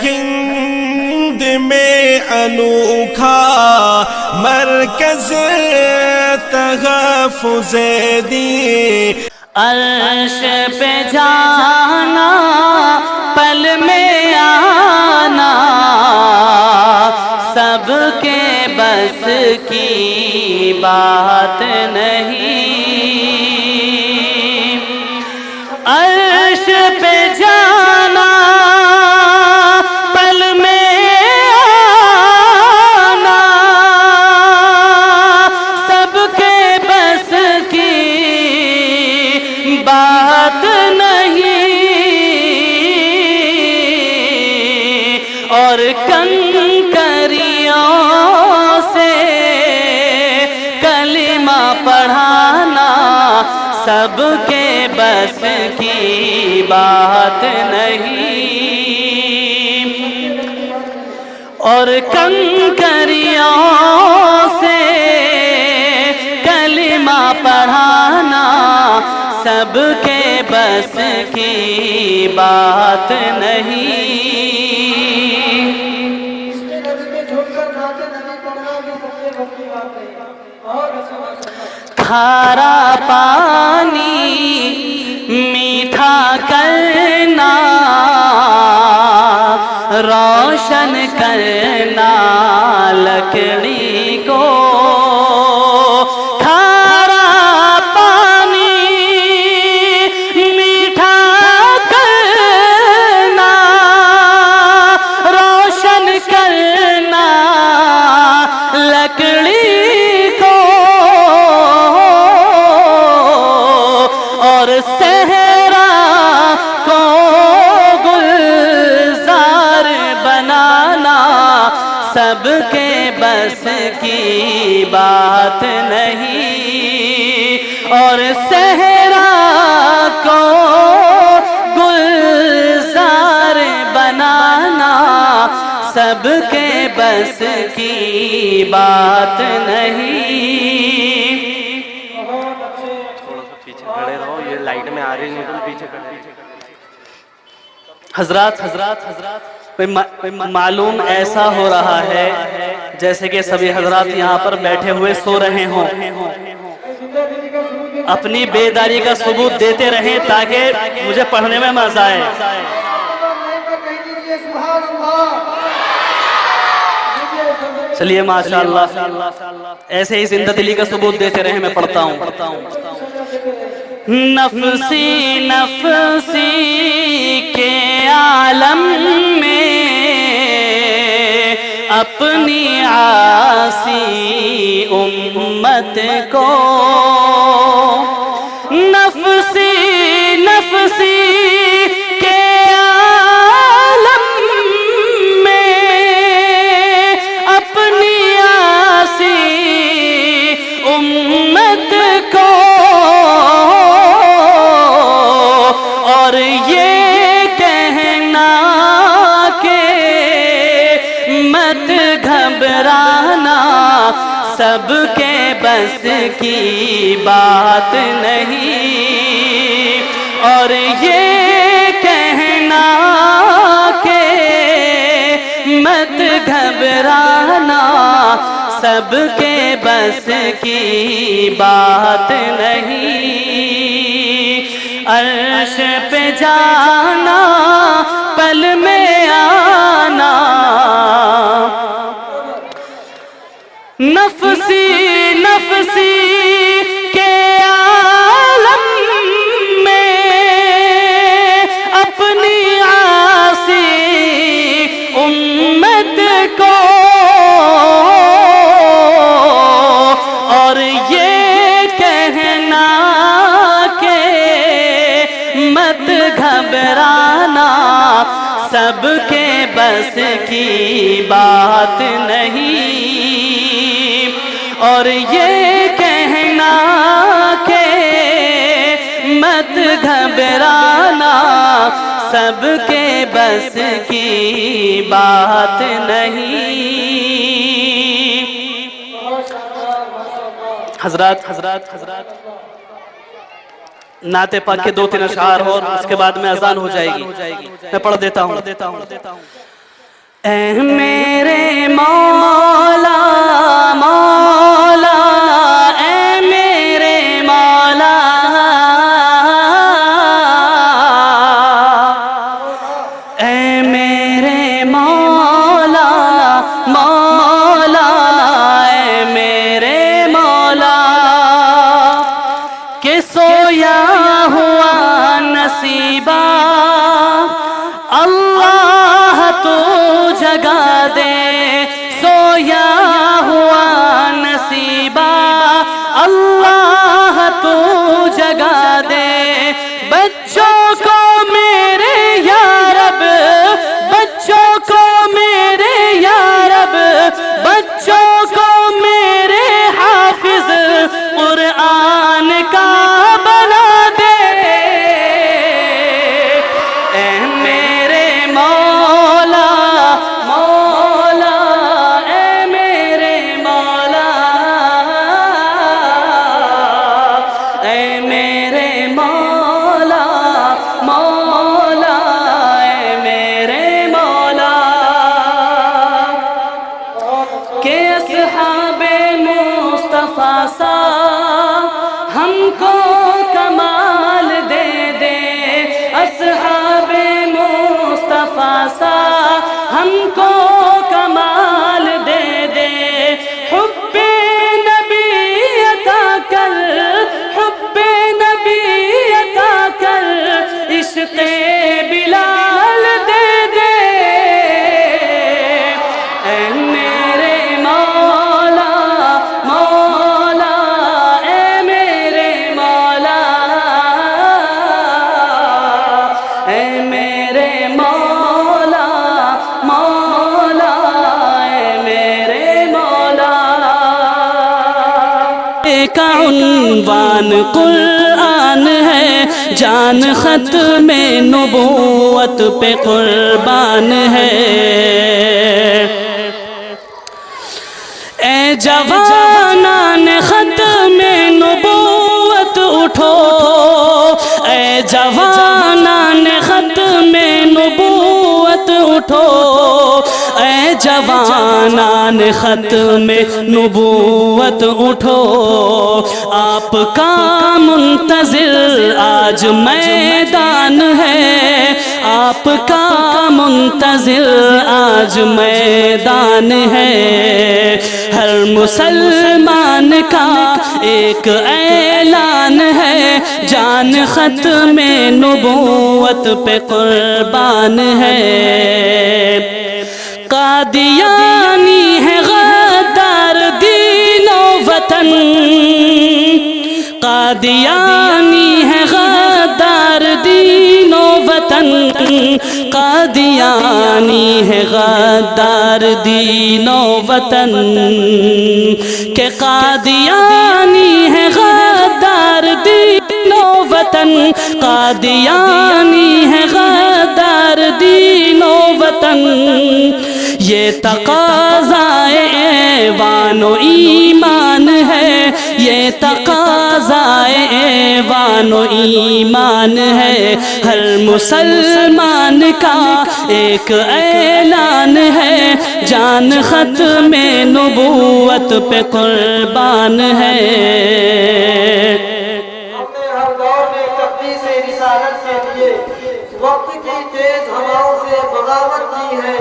ہند میں انوکھا مرکز تحفظ دین، عرش پہ جانا پل میں آنا سب کے بس کی بات نہیں، عرش پہ جانا پل میں آنا سب کے بس کی بات نہیں، اور کنکریوں سے کلمہ پڑھانا سب کے بس کی بات نہیں، اور کنکریوں سے کلمہ پڑھانا سب کے بس کی بات نہیں، کھارا پانی میٹھا کرنا روشن کرنا لکڑی کو، کھارا پانی میٹھا کرنا روشن کرنا لکڑی کو، اور صحرا کو گلزار بنانا سب کے بس کی بات نہیں، اور صحرا کو گلزار بنانا سب کے بس کی بات نہیں، کھڑے رہو، یہ لائٹ میں آ رہی نہیں، تم پیچھے کھڑے۔ حضرات معلوم ایسا ہو رہا ہے جیسے کہ سبھی حضرات یہاں پر بیٹھے ہوئے سو رہے ہوں، اپنی بیداری کا ثبوت دیتے رہیں تاکہ مجھے پڑھنے میں مزہ آئے۔ چلیے ماشاءاللہ ایسے ہی زندہ دلی کا ثبوت دیتے رہیں، میں پڑھتا ہوں۔ نفسی نفسی کے عالم میں اپنی عاصی امت کو، نفسی نفسی کے عالم میں اپنی عاصی امت کو، اور یہ کہنا کہ مت گھبرانا سب کے بس کی بات نہیں، اور یہ کہنا کہ مت گھبرانا سب کے بس کی بات نہیں، عرش پہ جانا پل میں آنا نفسی نفسی کے عالم میں اپنی عاصی امت کو، اور یہ کہنا کہ مت گھبرانا سب کے بس کی بات نہیں، اور یہ کہنا کہ مت گھبرانا سب کے بس کی بات نہیں۔ حضرات نعت پاک کے 2-3 اشعار اور اس کے بعد میں اذان ہو جائے گی، میں پڑھ دیتا ہوں۔ اے میرے مولا مولا، اے میرے مولا، اے میرے مولا مولا، اے میرے مولا، کہ سویا ہوا نصیبہ اللہ تو جگا دے، سویا ہوا نصیبہ اللہ تو جگا دے، بچوں کو میرے یا رب، بچوں کو میرے یا رب، بچوں کو میرے حافظ قرآن کا بنا دے، اے میرے مولا مولا، اے میرے مولا، اے میرے مولا مولا، اے میرے مولا، کہ اصحاب مصطفیٰ سا ہم کو کمال دے دے، اصحاب مصطفیٰ سا ہم کو کمال دے دے، حب نبی عطا کر، حب نبی عطا کر، عشق بلال دے دے، اے میرے مولا مولا، اے میرے مولا، اے میرے مولا مولا، اے میرے مولا، کا عنوان قرآن ہے، جان ختم نبوت پہ قربان ہے، اے جوانان ختم نبوت اٹھو، اے جوانان ختم نبوت اٹھو، اے جوانان ختم نبوت اٹھو، آپ کا منتظر آج میدان ہے، آپ کا منتظر آج میدان ہے، ہر مسلمان کا ایک اعلان ہے، جان ختم نبوت پہ قربان ہے، قادیانی ہے غدار دین و وطن، قادیانی ہے غدار دین و وطن، قادیانی ہے غدار دین و وطن، کہ قادیانی ہے غدار دین و وطن، قادیانی ہے غدار دین و وطن، یہ تقاضائے ایوان و ایمان ہے، یہ تقاضائے ایوان و ایمان ہے، ہر مسلمان کا ایک اعلان ہے، جان ختم نبوت پہ قربان ہے، ہر دور میں تقدیس رسالت کے لیے وقت کی تیز ہواؤں سے بغاوت کی ہے،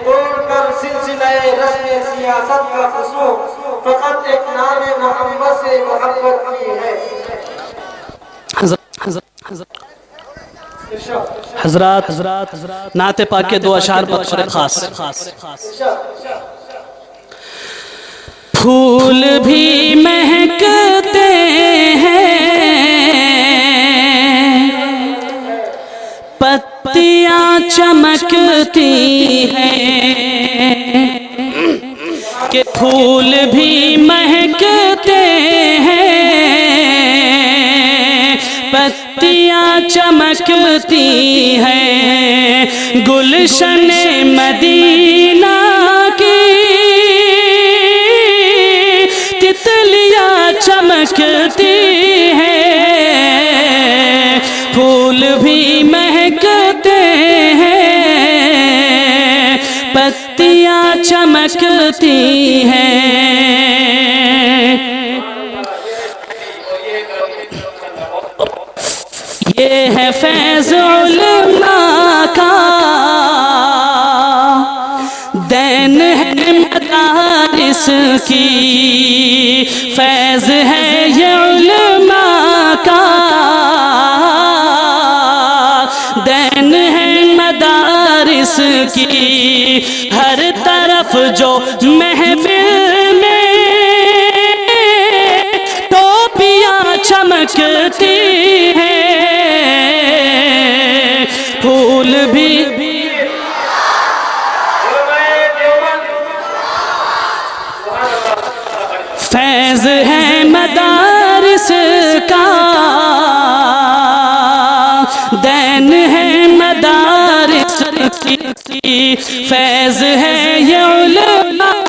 توڑ کر سلسلہ رسم سیاست کا فسوق، فقط ایک نام محمد سے محبت کی ہے۔ حضرات نعت پاک کے دو اشعار بطور خاص، پھول بھی مہکتے ہیں، پتیاں چمکتی ہیں، کہ پھول بھی مہکتے ہیں، پتیاں چمکتی ہیں، گلشن مدینہ کی تتلیاں چمکتی ہیں، پھول بھی مہکتے ہیں، پتیاں چمکتی ہیں، یہ ہے فیض علماء کا، دین ہے مدارس کی، فیض ہے یہ علماء کا، دین ہے مدارس کی، ہر طرف جو محفل میں ٹوپیاں چمکتی ہیں، پھول بھی فیض ہے مدارس کا، دین ہے مدارس کی، فیض ہے یہ علماء،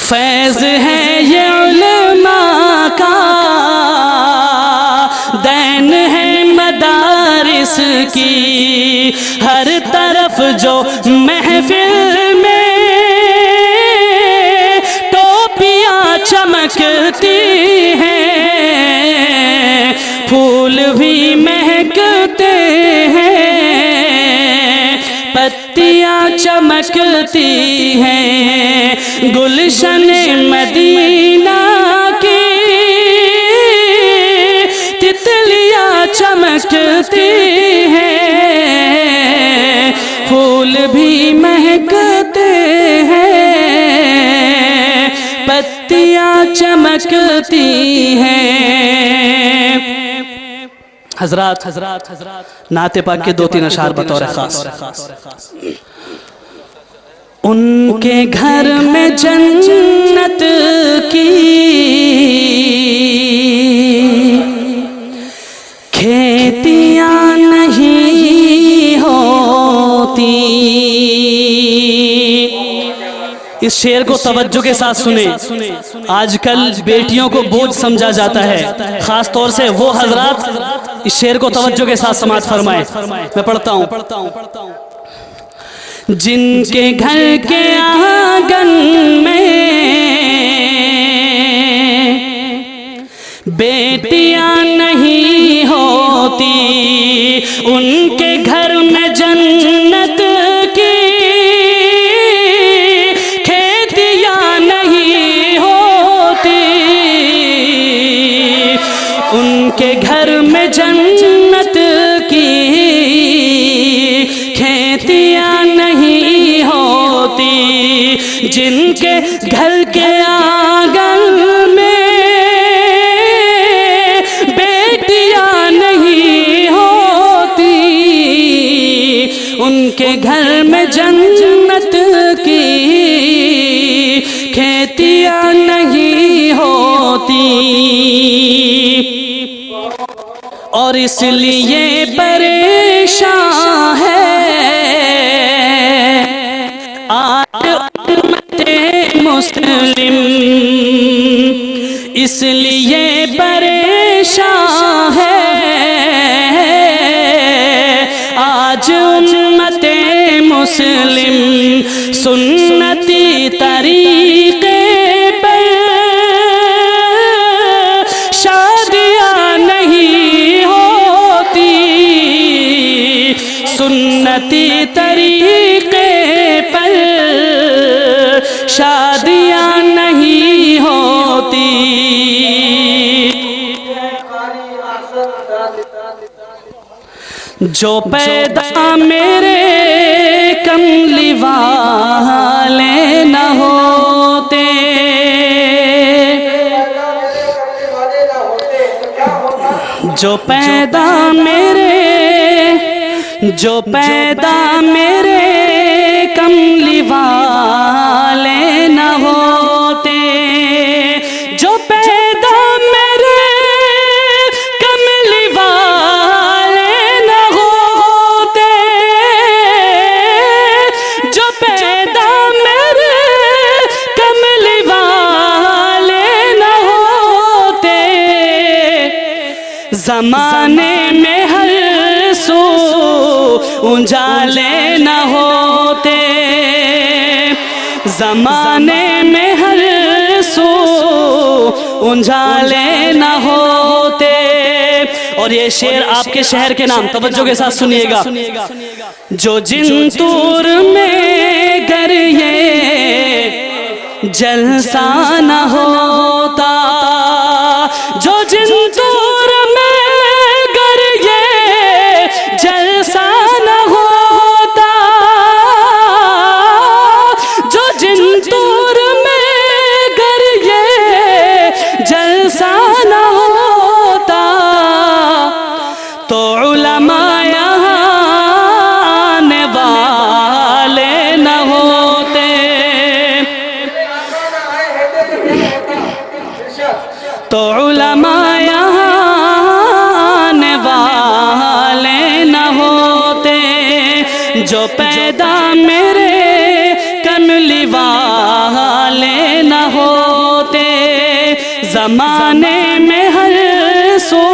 فیض ہے یہ علماء کا، دین ہے مدارس کی، ہر طرف جو محفل میں ٹوپیاں چمکتی ہیں، پھول بھی مہکتے ہیں، پتیاں چمکتی ہیں، گلشن مدینہ کی تتلیاں چمکتی ہیں، پھول بھی مہکتے ہیں، پتیاں چمکتی ہیں۔ حضرات نعت پاک کے 2-3 اشعار بطور خاص۔ ان کے گھر میں جنت کی کھیتیاں نہیں ہوتی، اس شعر کو توجہ کے ساتھ سنیں۔ آج کل بیٹیوں کو بوجھ سمجھا جاتا ہے، خاص طور سے وہ حضرات اس شعر کو توجہ کے ساتھ سماعت فرمائیں۔ میں پڑھتا ہوں، جن کے گھر کے آنگن میں بیٹیاں نہیں ہوتی، ان کے گھر میں جنت کی کھیتیاں نہیں ہوتی، ان کے گھر میں جنت کی کھیتیاں نہیں ہوتی، جن کے گھر کے آنگن میں بیٹیاں نہیں ہوتی، ان کے گھر میں جنت کی کھیتیاں نہیں ہوتی، اور اس لیے پریشان ہے آج امت مسلم، اس لیے پریشان ہے آج امت مسلم، سنتی طریقے پر شادیاں نہیں ہوتی، سنتی طریقے پر شادیاں نہیں ہوتی، جو پیدا میرے کملی والے نہ ہوتے، جو پیدا میرے کملی والے نہ ہوتے، جو پیدا میرے کملی والے نہ ہوتے، جو پیدا میرے کملی والے نہ ہوتے، زمانے میں ہر سو اجالے نہ ہوتے، زمانے میں ہر سو اجالے نہ ہوتے. اور یہ شعر آپ کے شہر کے نام توجہ کے ساتھ سنیے گا. جو جنتور میں گر یہ جلسہ نہ ہوتا، جو جنتور میں گر یہ جلسہ نہ ہوتا، جو جنتور میں گر یہ جلسہ نہ ہوتا، تو علماء یہاں آنے والے نہ ہوتے، تو علماء یہاں آنے والے نہ ہوتے. جو پیدا میرے کملی والے نہ ہوتے، زمانے میں ہر سو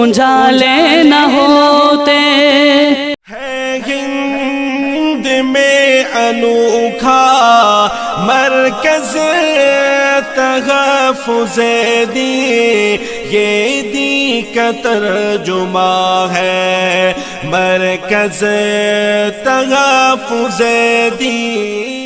اجالے نہ ہوتے. ہے ہند میں انوکھا مرکز تحفظ دین، یہ دین کا ترجمہ ہے مرکز تحفظ دین.